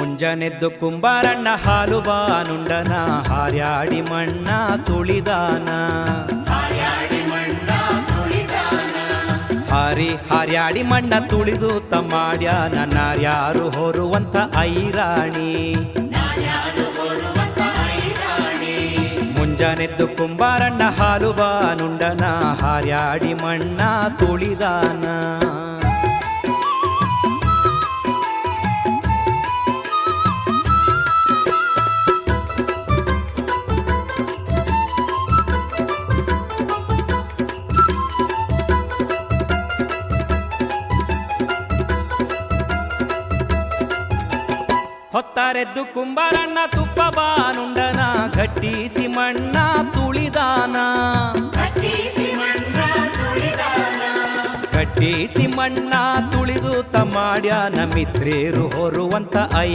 ಮುಂಜಾನೆದ್ದು ಕುಂಬಾರಣ್ಣ ಹಾಲು ಬಾನುಂಡನ ಹಾರ್ಯಾಡಿ ಮಣ್ಣ ತುಳಿದಾನ ಹಾರ್ಯಾಡಿ ಮಣ್ಣ ತುಳಿದು ತಮ್ಮಾಡ್ಯಾನ ನಾರ್ಯಾರು ಹೊರುವಂತ ಐರಾಣಿ ಮುಂಜಾನೆದ್ದು ಕುಂಬಾರಣ್ಣ ಹಾಲು ಬಾನುಂಡನ ಹಾರ್ಯಾಡಿ ಮಣ್ಣ ತುಳಿದಾನ ಹೊತ್ತಾರೆದ್ದು ಕುಂಬಾರಣ್ಣ ತುಪ್ಪ ಬಾನುಂಡನ ಘಟ್ಟಿಸಿ ಮಣ್ಣ ತುಳಿದಾನ ಘಟ್ಟಿಸಿ ಮಣ್ಣ ತುಳಿದು ತಮ್ಮಾಡ್ಯಾನ ಮಿತ್ರೇರು ಹೊರುವಂತ ಐ